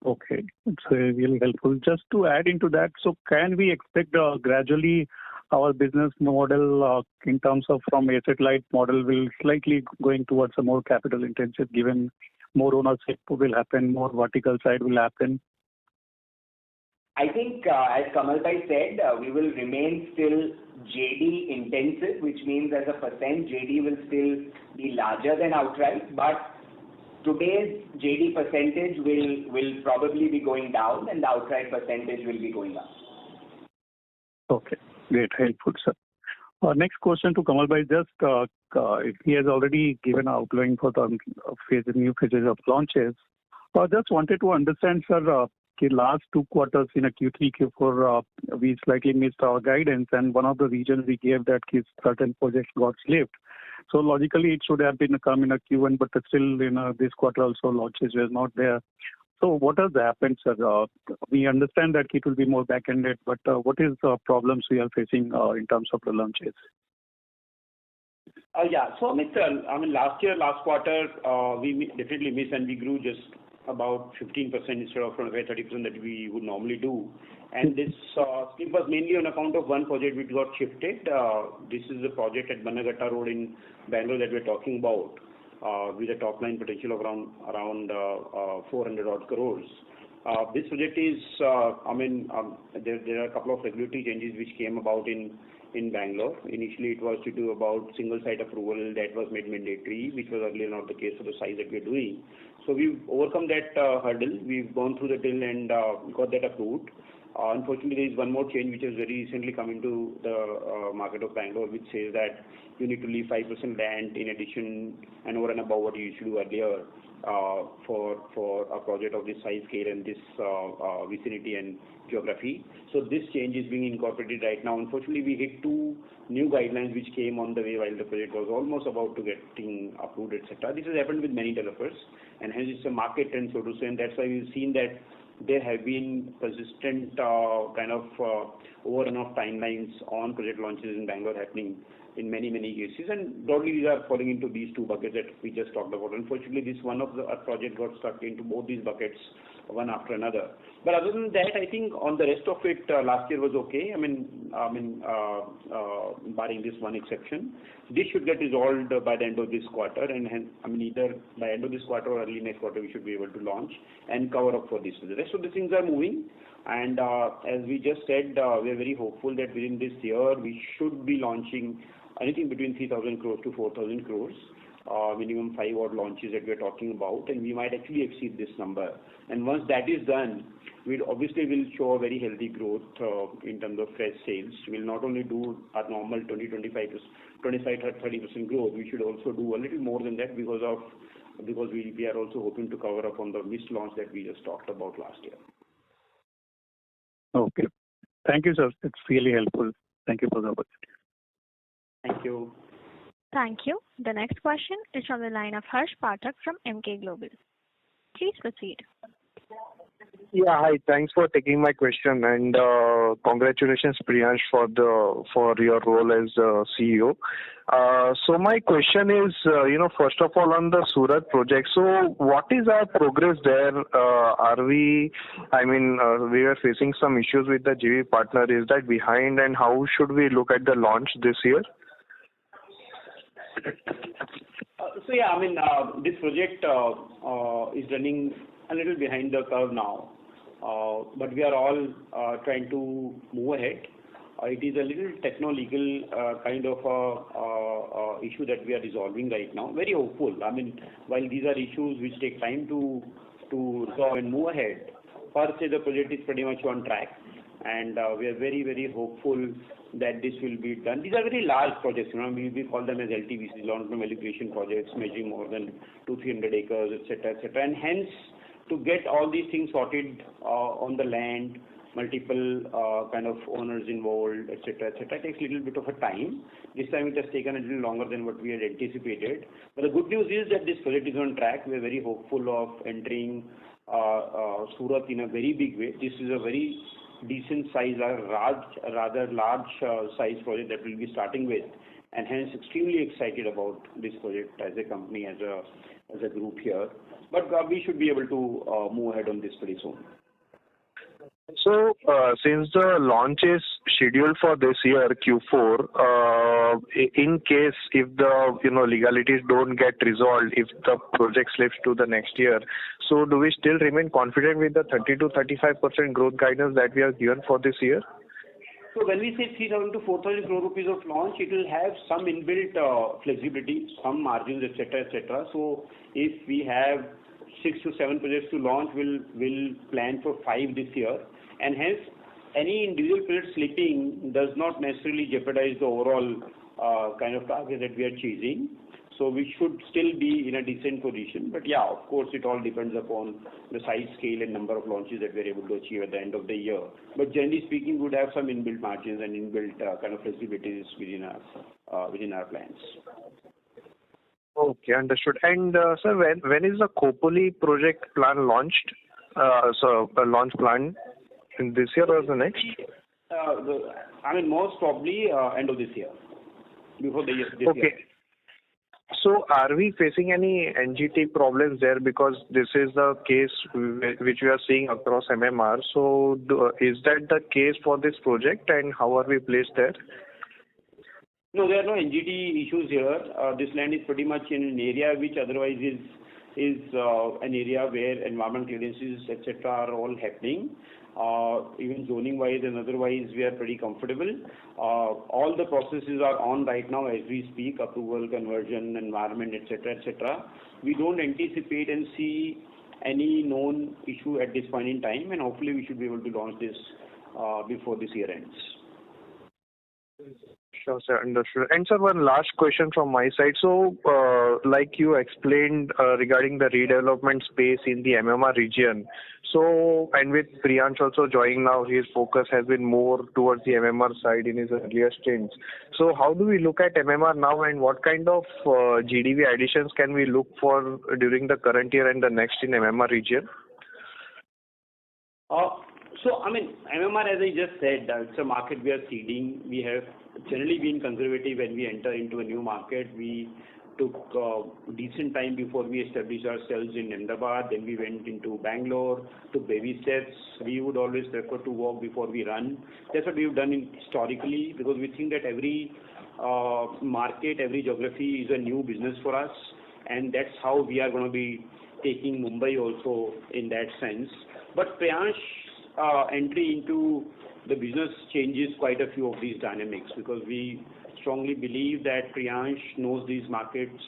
Okay, it's really helpful. Just to add into that, so can we expect gradually our business model in terms of from asset light model will slightly going towards a more capital intensive, given more ownership will happen, more vertical side will happen? I think, as Kamalbhai said, we will remain still JD intensive, which means as a percent, JD will still be larger than outright. But today's JD percentage will probably be going down, and the outright percentage will be going up. Okay, great, helpful, sir. Next question to Kamalbhai, just if he has already given an outline for the new phases of launches. Just wanted to understand, sir, the last 2 quarters in a Q3, Q4, we slightly missed our guidance, and one of the reasons we gave that certain projects got slipped. So logically, it should have been come in a Q1, but still in this quarter also launches were not there. So what has happened, sir? We understand that it will be more back-ended, but what is the problems we are facing in terms of the launches? So last quarter, we definitely missed, and we grew just about 15% instead of 30% that we would normally do. And this slip was mainly on account of one project which got shifted. This is the project at Banagatta Road in Bangalore that we're talking about, with a top line potential of around 400 odd crores. This project is, there are a couple of regulatory changes which came about in Bangalore. Initially, it was to do about single site approval that was made mandatory, which was earlier not the case for the size that we're doing. So we've overcome that hurdle. We've gone through the till and got that approved. Unfortunately, there is one more change which has very recently come into the market of Bangalore, which says that you need to leave 5% land in addition and over and above what you used to do earlier for a project of this size, scale, and this vicinity and geography. So this change is being incorporated right now. Unfortunately, we hit 2 new guidelines which came on the way while the project was almost about to getting approved, etc. This has happened with many developers, and hence it's a market trend, so to say, and that's why we've seen that there have been persistent kind of over and off timelines on project launches in Bangalore happening in many cases, and broadly these are falling into these 2 buckets that we just talked about. Unfortunately, this one of the project got stuck into both these buckets, one after another. But other than that, I think on the rest of it, last year was okay. Barring this one exception, this should get resolved by the end of this quarter, and hence, either by end of this quarter or early next quarter, we should be able to launch and cover up for this. The rest of the things are moving, and as we just said, we are very hopeful that within this year we should be launching anything between 3,000 crores to 4,000 crores. Minimum 5 odd launches that we're talking about, and we might actually exceed this number. And once that is done, we obviously will show a very healthy growth in terms of fresh sales. We'll not only do our normal 25-30% growth, we should also do a little more than that because we are also hoping to cover up on the missed launch that we just talked about last year. Okay. Thank you, sir. It's really helpful. Thank you for the opportunity. Thank you. Thank you. The next question is from the line of Harsh Pathak from Emkay Global. Please proceed. Yeah, hi. Thanks for taking my question, and congratulations, Priyansh, for your role as CEO. So my question is, first of all, on the Surat project. So what is our progress there? We were facing some issues with the JV partner. Is that behind, and how should we look at the launch this year? This project is running a little behind the curve now, but we are all trying to move ahead. It is a little techno-legal kind of issue that we are resolving right now. Very hopeful. While these are issues which take time to resolve and move ahead, per se the project is pretty much on track, and we are very, very hopeful that this will be done. These are very large projects. We call them as LTVs, long-term value creation projects, measuring more than 200-300 acres, etc., etc. And hence, to get all these things sorted on the land, multiple kind of owners involved, etc., etc., takes a little bit of a time. This time it has taken a little longer than what we had anticipated. But the good news is that this project is on track. We are very hopeful of entering Surat in a very big way. This is a very decent size, rather large size project that we'll be starting with, and hence extremely excited about this project as a company, as a group here. But we should be able to move ahead on this pretty soon. So, since the launch is scheduled for this year, Q4, in case if the legalities don't get resolved, if the project slips to the next year, so do we still remain confident with the 30 to 35% growth guidance that we are given for this year? So when we say 3,000 to 4,000 crore rupees of launch, it will have some inbuilt flexibility, some margins, etc., etc. So if we have 6 to 7 projects to launch, we'll plan for 5 this year. And hence, any individual project slipping does not necessarily jeopardize the overall kind of target that we are chasing. So we should still be in a decent position. But yeah, of course, it all depends upon the size, scale, and number of launches that we're able to achieve at the end of the year. But generally speaking, we would have some inbuilt margins and inbuilt kind of flexibilities within our plans. Okay, understood. And sir, when is the Khopoli project plan launched? Launch plan in this year or the next? Most probably end of this year, before the year. Okay. Year. So are we facing any NGT problems there, because this is the case which we are seeing across MMR? So is that the case for this project, and how are we placed there? No, there are no NGT issues here. This land is pretty much in an area which otherwise is an area where environment clearances, etc., are all happening. Even zoning wise and otherwise, we are pretty comfortable. All the processes are on right now as we speak: approval, conversion, environment, etc., etc. We don't anticipate and see any known issue at this point in time, and hopefully we should be able to launch this before this year ends. Sure, sir. Understood. And sir, one last question from my side. So, like you explained regarding the redevelopment space in the MMR region. So, and with Priyansh also joining now, his focus has been more towards the MMR side in his earlier stints. So, how do we look at MMR now, and what kind of GDV additions can we look for during the current year and the next in MMR region? MMR, as I just said, it's a market we are seeding. We have generally been conservative when we enter into a new market. We took decent time before we established ourselves in Ahmedabad. Then we went into Bangalore, took baby steps. We would always prefer to walk before we run. That's what we've done historically, because we think that every market, every geography is a new business for us, and that's how we are going to be taking Mumbai also in that sense. But Priyansh entry into the business changes quite a few of these dynamics, because we strongly believe that Priyansh knows these markets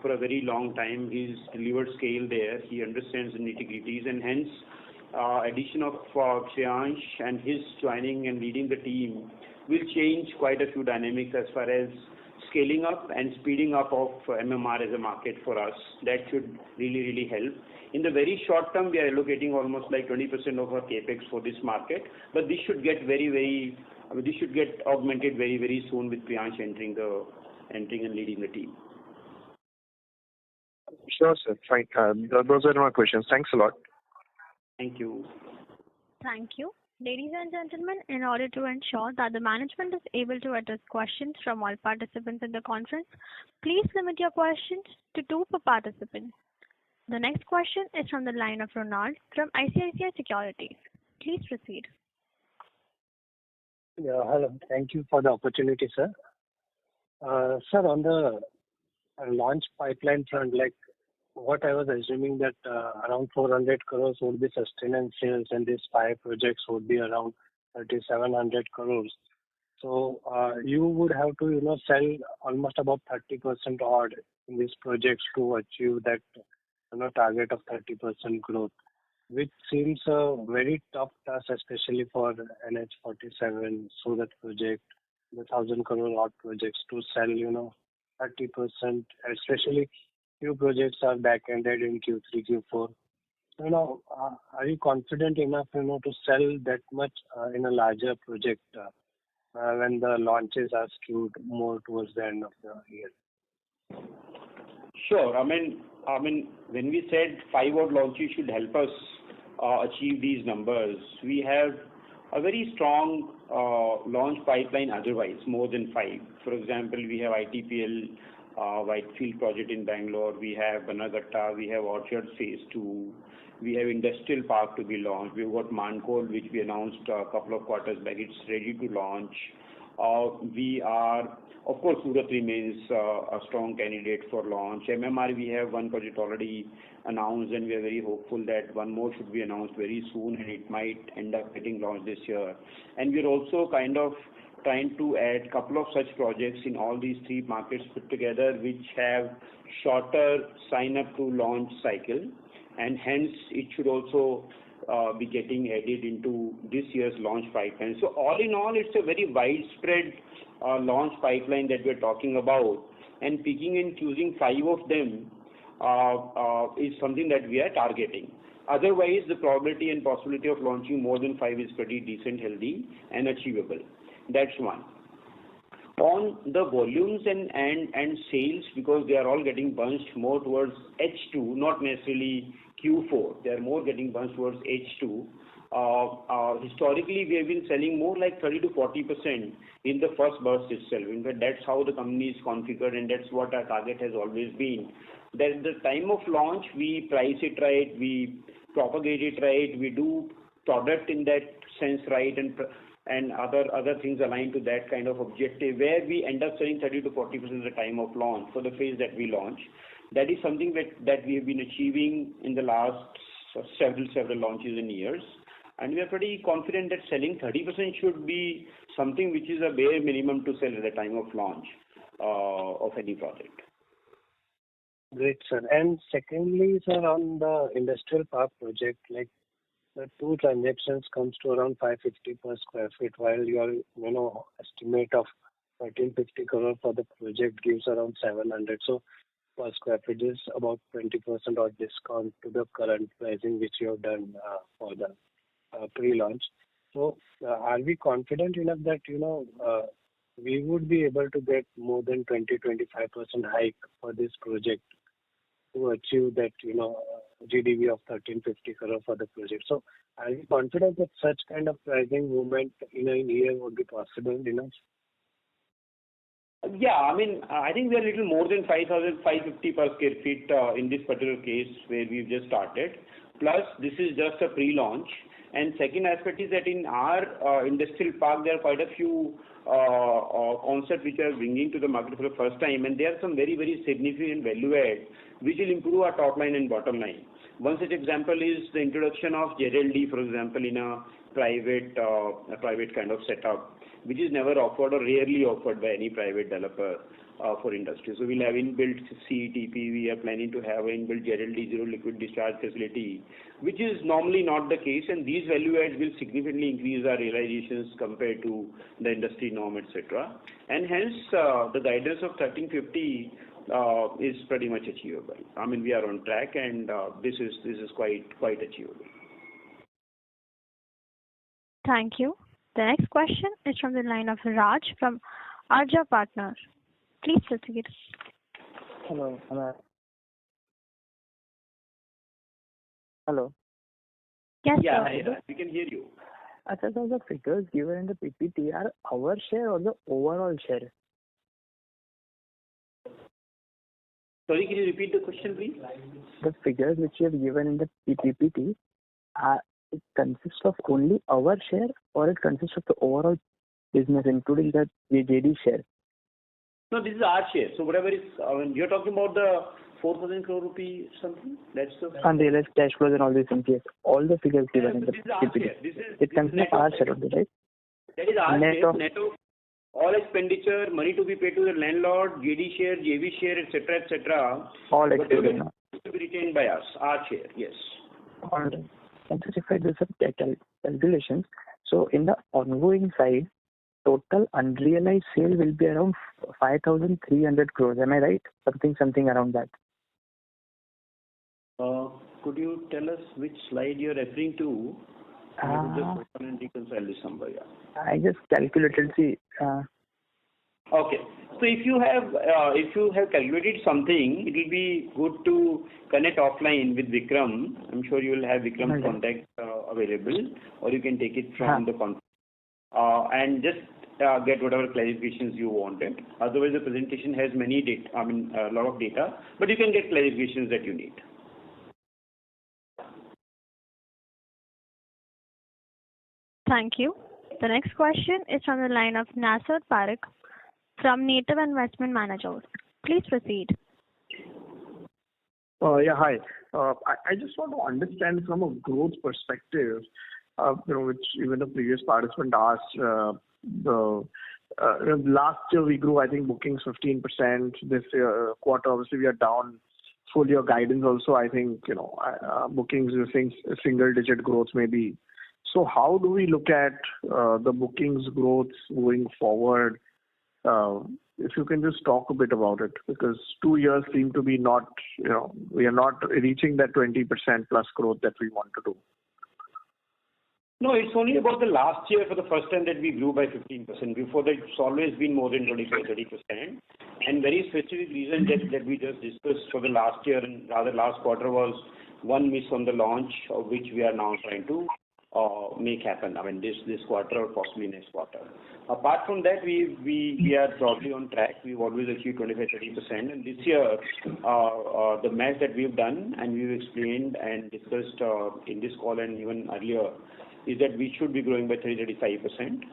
for a very long time. He's delivered scale there. He understands the nitty-gritties, and hence addition of Priyansh and his joining and leading the team will change quite a few dynamics as far as scaling up and speeding up of MMR as a market for us. That should really, really help. In the very short term, we are allocating almost like 20% of our capex for this market, but this should get augmented very, very soon with Priyansh entering the entering and leading the team. Sure, sir. Fine. Those are my questions. Thanks a lot. Thank you. Thank you. Ladies and gentlemen, in order to ensure that the management is able to address questions from all participants in the conference, please limit your questions to 2 per participant. The next question is from the line of Ronald from ICICI Securities. Please proceed. Yeah, hello. Thank you for the opportunity, sir. Sir, on the launch pipeline front, like what I was assuming that around 400 crores would be sustenance sales and these 5 projects would be around 3,700 crores. So you would have to, sell almost about 30% odd in these projects to achieve that, target of 30% growth, which seems a very tough task, especially for NH47 Surat project, the 1,000 crore odd projects to sell, 30%, especially few projects are back-ended in Q3, Q4. Are you confident enough, to sell that much in a larger project when the launches are skewed more towards the end of the year? Sure. I mean, when we said 5 odd launches should help us achieve these numbers, we have a very strong launch pipeline otherwise, more than 5. For example, we have ITPL Whitefield project in Bangalore, we have Banagatta, we have Orchard Phase 2, we have Industrial Park to be launched, we've got Mankol, which we announced a couple of quarters back, it's ready to launch. We are, of course, Surat remains a strong candidate for launch. MMR, we have one project already announced, and we are very hopeful that one more should be announced very soon, and it might end up getting launched this year. And we're also kind of trying to add a couple of such projects in all these 3 markets put together, which have shorter sign-up to launch cycle, and hence it should also be getting added into this year's launch pipeline. So all in all, it's a very widespread launch pipeline that we're talking about, and picking and choosing 5 of them is something that we are targeting. Otherwise, the probability and possibility of launching more than 5 is pretty decent, healthy, and achievable. That's one. On the volumes and sales, because they are all getting bunched more towards H2, not necessarily Q4. They are more getting bunched towards H2. Historically, we have been selling more like 30 to 40% in the first burst itself. In fact, that's how the company is configured, and that's what our target has always been. That at the time of launch, we price it right, we propagate it right, we do product in that sense right, and other things aligned to that kind of objective, where we end up selling 30 to 40% at the time of launch for the phase that we launch. That is something that we have been achieving in the last several launches in years. And we are pretty confident that selling 30% should be something which is a bare minimum to sell at the time of launch of any project. Great, sir. And secondly, sir, on the industrial park project, like the 2 transactions comes to around 550 per square feet, while your estimate of 1350 crore for the project gives around 700. So per square feet is about 20% or discount to the current pricing which you have done for the pre-launch. So are we confident enough that we would be able to get more than 20-25% hike for this project to achieve that GDV of 1350 crore for the project? So are you confident that such kind of pricing movement in a year would be possible enough? Yeah, I mean, I think we are a little more than 5,550 per square feet in this particular case where we've just started. Plus, this is just a pre-launch. And second aspect is that in our industrial park, there are quite a few concepts which are bringing to the market for the first time, and there are some very, very significant value add which will improve our top line and bottom line. One such example is the introduction of JLD, for example, in a private kind of setup, which is never offered or rarely offered by any private developer for industry. So we'll have inbuilt CETP, we are planning to have an inbuilt JLD, zero liquid discharge facility, which is normally not the case, and these value adds will significantly increase our realizations compared to the industry norm, etc. And hence, the guidance of 1350 is pretty much achievable. I mean, we are on track, and this is quite achievable. Thank you. The next question is from the line of Raj from Arja Partners. Please proceed. Hello. Hello. Yes, Yeah, sir. we can hear you. So the figures given in the PPT are our share or the overall share? Sorry, can you repeat the question, please? The figures which you have given in the PPT, it consists of only our share or it consists of the overall business, including the JD share? No, this is our share. So whatever is, you're talking about the 4,000 crore rupee something? That's the... Unrealized cash flows and all these things, yes. All the figures given in the This is our PPT. share. It consists of our share only, right? That is our Net share. of- Net of all expenditure, money to be paid to the landlord, JD share, JV share, etc. All excluding. To be retained by us, our share, yes. All right. And so if I do some calculations, so in the ongoing side, total unrealized sale will be around 5,300 crores. Am I right? Something around that. Could you tell us which slide you're referring to? I will just open and reconcile this number, yeah. I just calculated, see. Okay. So if you have calculated something, it will be good to connect offline with Vikram. I'm sure you will have Vikram's contact available, or you can take it from the conference and just get whatever clarifications you wanted. Otherwise, the presentation has many data. A lot of data, but you can get clarifications that you need. Thank you. The next question is from the line of Nasser Parekh from Native Investment Managers. Please proceed. Yeah, hi. I just want to understand from a growth perspective, which even the previous participant asked. Last year we grew, I think, bookings 15%. This year, quarter, obviously we are down. Full year guidance also, I think, bookings you're saying single-digit growth maybe. So how do we look at the bookings growth going forward? If you can just talk a bit about it, because 2 years seem to be not, we are not reaching that 20% plus growth that we want to do. No, it's only about the last year for the first time that we grew by 15%. Before that, it's always been more than 25-30%. And very specific reason that we just discussed for the last year and rather last quarter was one miss on the launch, of which we are now trying to make happen. This quarter or possibly next quarter. Apart from that, we are broadly on track. We've always achieved 25-30%. And this year, the math that we've done and we've explained and discussed in this call and even earlier is that we should be growing by 30-35%.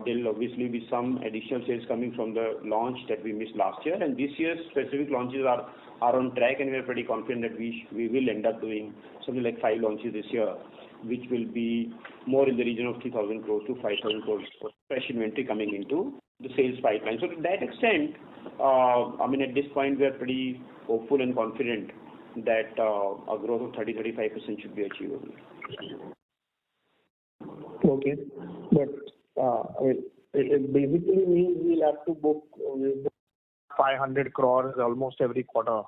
There will obviously be some additional sales coming from the launch that we missed last year. And this year's specific launches are on track, and we are pretty confident that we will end up doing something like 5 launches this year, which will be more in the region of 3,000 crores to 5,000 crores for fresh inventory coming into the sales pipeline. So to that extent, at this point, we are pretty hopeful and confident that a growth of 30-35% should be achievable. Okay, but it basically means we'll have to book 500 crores almost every quarter,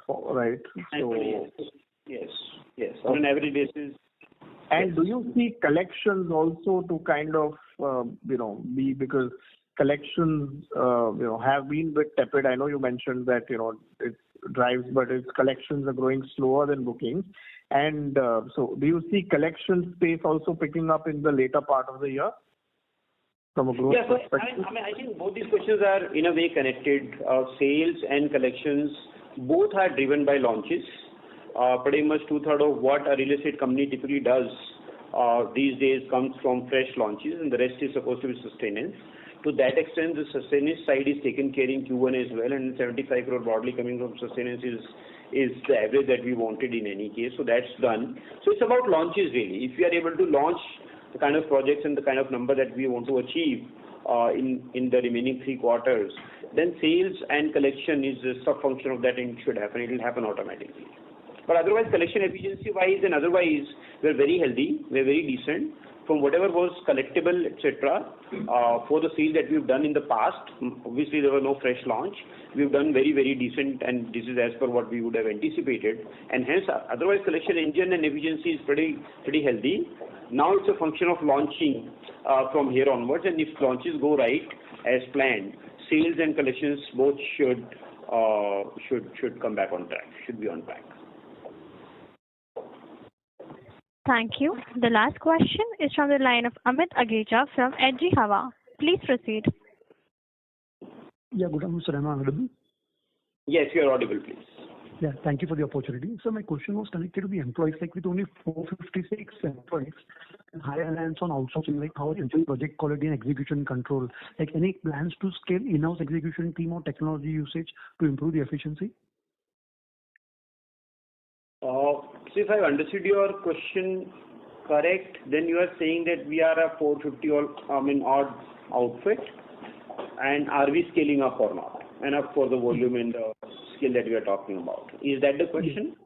right? So yes, on an average basis. And do you see collections also to kind of be, because collections have been a bit tepid. I know you mentioned that it drives, but its collections are growing slower than bookings. And so do you see collection space also picking up in the later part of the year from a growth perspective? I think both these questions are in a way connected. Sales and collections both are driven by launches. Pretty much 2/3 of what a real estate company typically does these days comes from fresh launches, and the rest is supposed to be sustenance. To that extent, the sustenance side is taken care in Q1 as well, and 75 crore broadly coming from sustenance is the average that we wanted in any case. So that's done. So it's about launches really. If we are able to launch the kind of projects and the kind of number that we want to achieve in the remaining 3 quarters, then sales and collection is a sub-function of that, and it should happen. It will happen automatically. But otherwise, collection efficiency-wise and otherwise, we're very healthy. We're very decent. From whatever was collectible, etc., for the sales that we've done in the past, obviously there was no fresh launch. We've done very, very decent, and this is as per what we would have anticipated. And hence, otherwise, collection engine and efficiency is pretty healthy. Now it's a function of launching from here onwards, and if launches go right as planned, sales and collections both should come back on track, should be on track. Thank you. The last question is from the line of Amit Ageja from Edgy Hawa. Please proceed. Yeah, good afternoon, sir. Am I audible? Yes, you are audible, please. Yeah, thank you for the opportunity. So my question was connected to the employees, like with only 456 employees and high reliance on outsourcing, like how is project quality and execution control? Like any plans to scale in-house execution team or technology usage to improve the efficiency? So if I understood your question correct, then you are saying that we are a 450 odd outfit, and are we scaling up or not? Enough for the volume and the skill that we are talking about. Is that the question?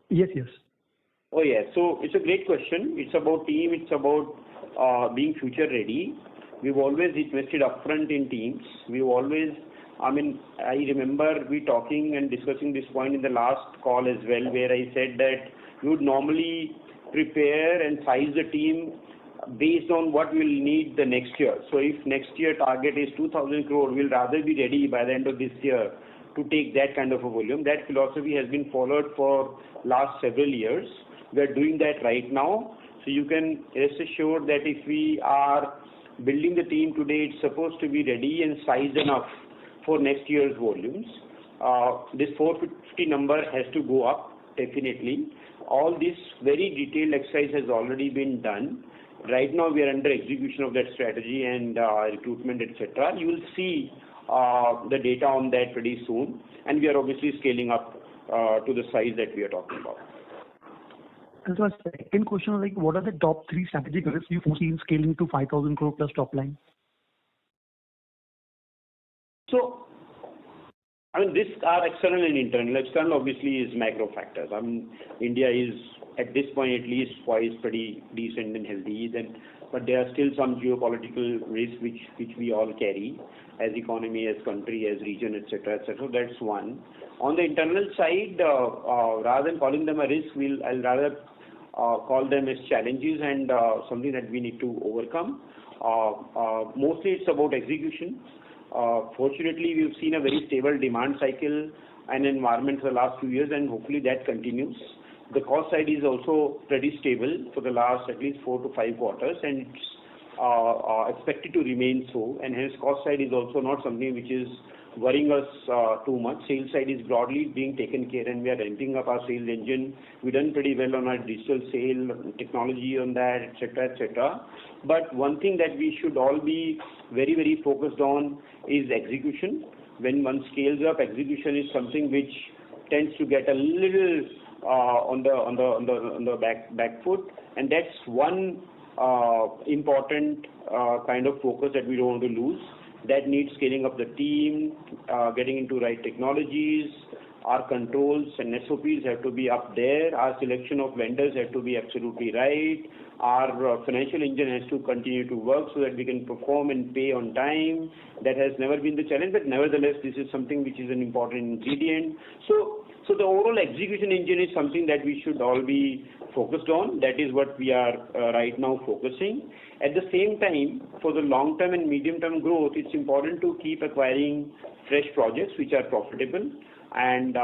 Yes. Oh yeah. So it's a great question. It's about team. It's about being future ready. We've always invested upfront in teams. We've always, I remember we talking and discussing this point in the last call as well, where I said that we would normally prepare and size the team based on what we'll need the next year. So if next year target is 2,000 crore, we'll rather be ready by the end of this year to take that kind of a volume. That philosophy has been followed for last several years. We are doing that right now. So you can rest assured that if we are building the team today, it's supposed to be ready and sized enough for next year's volumes. This 450 number has to go up, definitely. All this very detailed exercise has already been done. Right now we are under execution of that strategy and recruitment, etc. You will see the data on that pretty soon, and we are obviously scaling up to the size that we are talking about. And so second question, like what are the top 3 strategic risks you foresee in scaling to 5,000 crore plus top line? So, risks are external and internal. External obviously is macro factors. India is at this point at least poised pretty decent and healthy. But there are still some geopolitical risks which we all carry as economy, as country, as region, etc., etc. That's one. On the internal side, rather than calling them a risk, I'll rather call them as challenges and something that we need to overcome. Mostly it's about execution. Fortunately, we've seen a very stable demand cycle and environment for the last few years, and hopefully that continues. The cost side is also pretty stable for the last at least 4 to 5 quarters, and it's expected to remain so. And hence, cost side is also not something which is worrying us too much. Sales side is broadly being taken care, and we are ramping up our sales engine. We've done pretty well on our digital sale, technology on that, etc., etc. But one thing that we should all be very, very focused on is execution. When one scales up, execution is something which tends to get a little on the back foot, and that's one important kind of focus that we don't want to lose. That needs scaling up the team, getting into right technologies. Our controls and SOPs have to be up there. Our selection of vendors have to be absolutely right. Our financial engine has to continue to work so that we can perform and pay on time. That has never been the challenge, but nevertheless, this is something which is an important ingredient. So the overall execution engine is something that we should all be focused on. That is what we are right now focusing. At the same time, for the long-term and medium-term growth, it's important to keep acquiring fresh projects which are profitable. And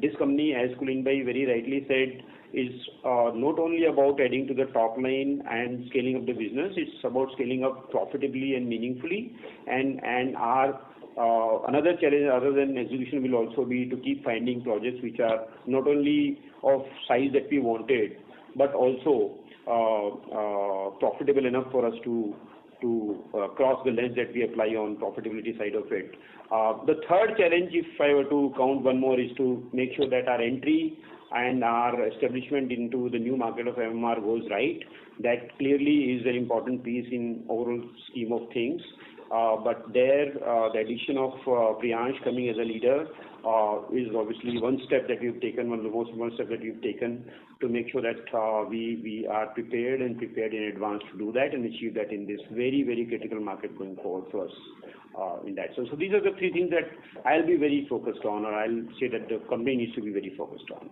this company, as Kulin Bhai very rightly said, is not only about adding to the top line and scaling up the business. It's about scaling up profitably and meaningfully. And our another challenge other than execution will also be to keep finding projects which are not only of size that we wanted, but also profitable enough for us to cross the lens that we apply on profitability side of it. The third challenge, if I were to count one more, is to make sure that our entry and our establishment into the new market of MMR goes right. That clearly is an important piece in overall scheme of things. But there, the addition of Priyansh coming as a leader is obviously one step that we've taken, one of the most important steps that we've taken to make sure that we are prepared in advance to do that and achieve that in this very, very critical market going forward for us in that. So these are the 3 things that I'll be very focused on, or I'll say that the company needs to be very focused on.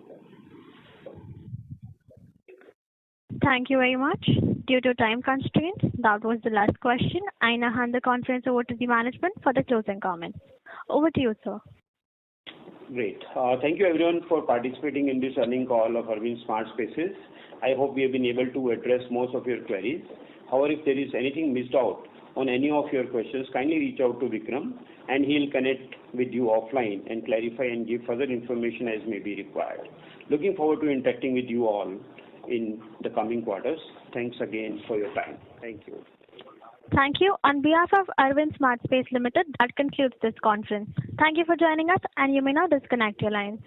Thank you very much. Due to time constraints, that was the last question. I now hand the conference over to the management for the closing comments. Over to you, sir. Great. Thank you everyone for participating in this earnings call of Arvind SmartSpaces. I hope we have been able to address most of your queries. However, if there is anything missed out on any of your questions, kindly reach out to Vikram and he'll connect with you offline and clarify and give further information as may be required. Looking forward to interacting with you all in the coming quarters. Thanks again for your time. Thank you. Thank you. On behalf of Arvind SmartSpace Limited, that concludes this conference. Thank you for joining us, and you may now disconnect your lines.